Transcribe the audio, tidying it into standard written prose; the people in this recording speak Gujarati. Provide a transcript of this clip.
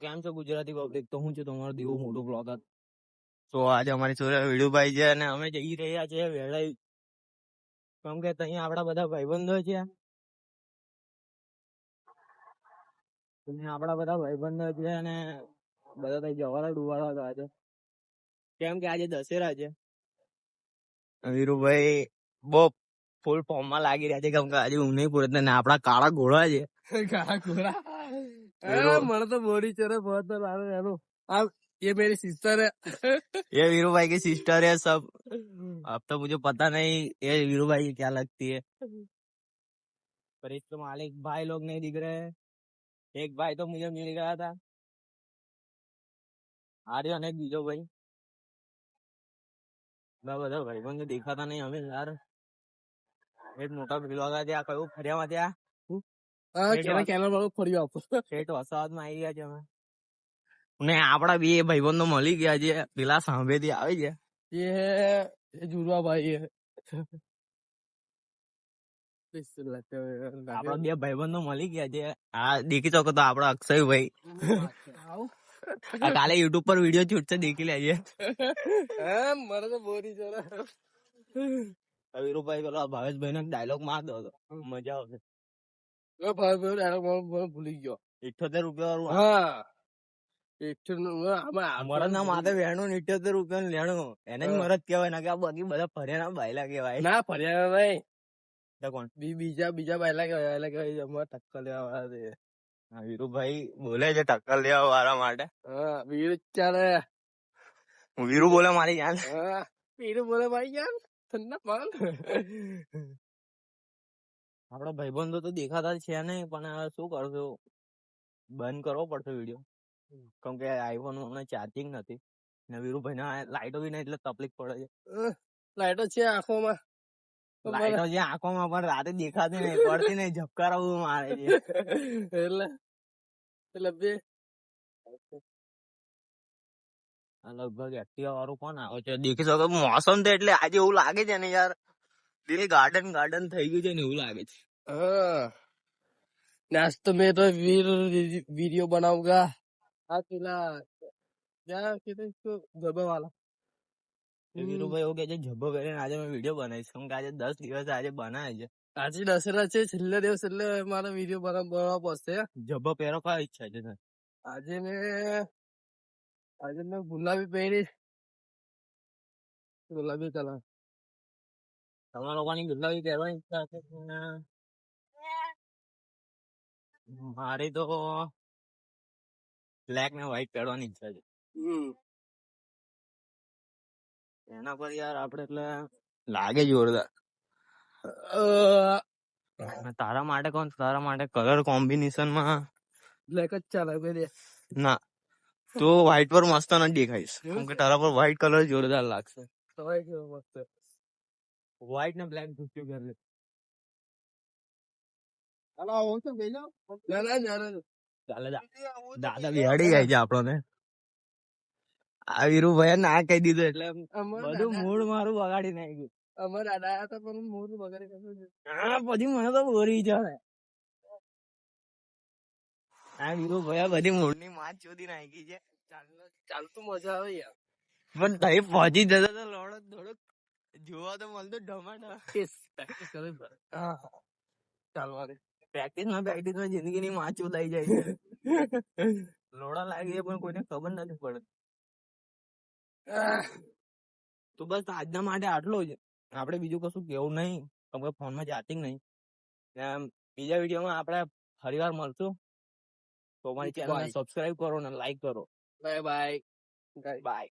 કેમ છો ગુજરાતી પબ્લિક? તો હું છું તમારો દેવો મોટો બ્લોગર. તો આજે અમારી જોડે વિડુભાઈ છે અને અમે જઈ રહ્યા છીએ વેળાઈ, કેમ કે ત્યાં આપડા બધા ભાઈબંધો છે. આપડા બધા ભાઈબંધો છે અને બધા ત્યાં જવાના ડુવાડા હતા આજે, કેમ કે આજે દશેરા છે. વીરુભાઈ બહુ ફૂલ ફોર્મ માં લાગી રહ્યા છે, કેમ કે આજે ઊંઘ પૂરત ને આપડા કાળા ઘોડા છે. કાળા घोड़ा મને તો बोरी चढ़े बहुत एनो अब ये मेरी सिस्टर है ये वीरू भाई की सिस्टर है सब. अब तो मुझे पता नहीं ये वीरू भाई की क्या लगती है, पर इसके मालिक भाई लोग नहीं दिख रहे हैं. एक भाई तो मुझे मिल गया था, आर्यन एक बीजो भाई. બધા ભાઈબંધો દેખાતા નહીં હવે યાર. એક મોટા ભીલવાગા ત્યાં કયું ફર્યામાં ત્યાં કેના બાબુ ફર્યો આપો શેઠ વસાહતમાં આવી ગયા છે અમે. ને આપડા બે ભાઈબંધો મળી ગયા છે, પેલા સાંભળેથી આવી છે. ये जुड़वा भाई है આપડા બે ભાઈબંધો મળી ગયા છે. આ દેખી શકો તો આપડા અક્ષયભાઈ કાલે યુટ્યુબ પર વિડીયો છૂટશે, દેખી લેજે. મને તો બોરી ચડે. વીરુભાઈ પેલો ભાવેશભાઈ નો ડાયલોગ માર દો તો મજા આવશે. ભૂલી ગયો 78 રૂપિયા વાળું. હા મરદ ના માથે વેણું 78 રૂપિયા લેણું, એને જ મરદ કેવાય. ના કે આ બાકી બધા ફર્યા બાયલા કેવાય. ના ફર્યા ભાઈ કોણ બીજા બાયલા કેવાય અમારે ટક્કર લેવા વાળા છે. વીરુભાઈ બોલે છે ટક્કર લેવા વાળા માટે. હા વીરુ ચાલે, વીરુ બોલે મારી જાન. વીરુ બોલે ભાઈ જાન ઠંડા પાન. આપડા ભાઈબંધો તો દેખાતા છે નહીં, પણ હવે શું કરશો, બંધ કરવો પડશે વિડીયો, કેમ કે આઈફોન હમણાં ચાર્જિંગ નથી ને વીરુભાઈ ના લાઈટો બી નહીં એટલે તકલીફ પડે છે. લાઈટો છે આંખોમાં, લાઈટો છે આંખોમાં પણ રાતે દેખાતી નહીં, પડતી નહીં, ઝબકારા બહુ મારે છે. એટલે બે લગભગ એક્ટિવા વાળું કોણ આવે છે દેખી શકો. મોસમ તો એટલે આજે એવું લાગે છે ને યાર, દિલ ગાર્ડન ગાર્ડન થઈ ગયું છે ને એવું લાગે છે. आज तो मैं तो वीडियो बनाऊंगा. आज પેલા क्या कहते इसको गबा वाला વીરુભાઈ એવું કે છે જબ્બો પહેરીને આજે મેં વિડીયો બનાવીશ, કેમ કે આજે 10 દિવસ આજે બનાવે છે. આજે દશેરા છે, છેલ્લા દિવસ એટલે મારે વિડીયો બનાવવા પડશે. જબ્બો પહેરો કઈ ઈચ્છા છે? આજે મેં ગુલાબી પહેરી, ગુલાબી કલર. તમારા લોકોની ગુલાબી પહેરવાની ઈચ્છા છે? મારી તો બ્લેક ને વ્હાઈટ પહેરવાની ઈચ્છા છે. એના પર યાર આપડે એટલે લાગે જોરદાર. તારા માટે કોણ? તારા માટે કલર કોમ્બિનેશન માં બ્લેક જ ચાલે બે. ના તો વ્હાઈટ પર મસ્ત નથી દેખાઈશ, કેમ કે તારા પર વ્હાઈટ કલર જોરદાર લાગશે. વ્હાઈટ ને બ્લેક દુખ્યું કરે. દાદા બિહાડી જાય છે આપણને. આ વીરુભાઈ ના કહી દીધું એટલે બધું મૂડ મારું બગાડી નાખ્યું. અમારા દાદા હતા પણ મૂડ બગાડી નાખ્યું. હા પછી મને તો બોરી ચડે. આ વીરુભાઈ બધી મૂડ ની માત શોધી નાખી છે. ચાલતું મજા આવે યાર, પણ તઈ પહોંચી જતો તો લોડો થોડો જોવા તો મળતો ટમાટા. ચાલવાની પ્રેક્ટિસ માં જિંદગી ની માં ચોદાઈ જાય છે. લોડા લાગી પણ કોઈને ખબર નથી પડતી. તો બસ આજના માટે આટલો જ. આપડે બીજું કશું કેવું નહીં, કેમ કે ફોન માં ચાર્જિંગ નહીં. બીજા વિડીયોમાં આપણે ફરીવાર મળશું. તો મારી ચેનલ સબસ્ક્રાઇબ કરો ને લાઈક કરો. Bye bye bye.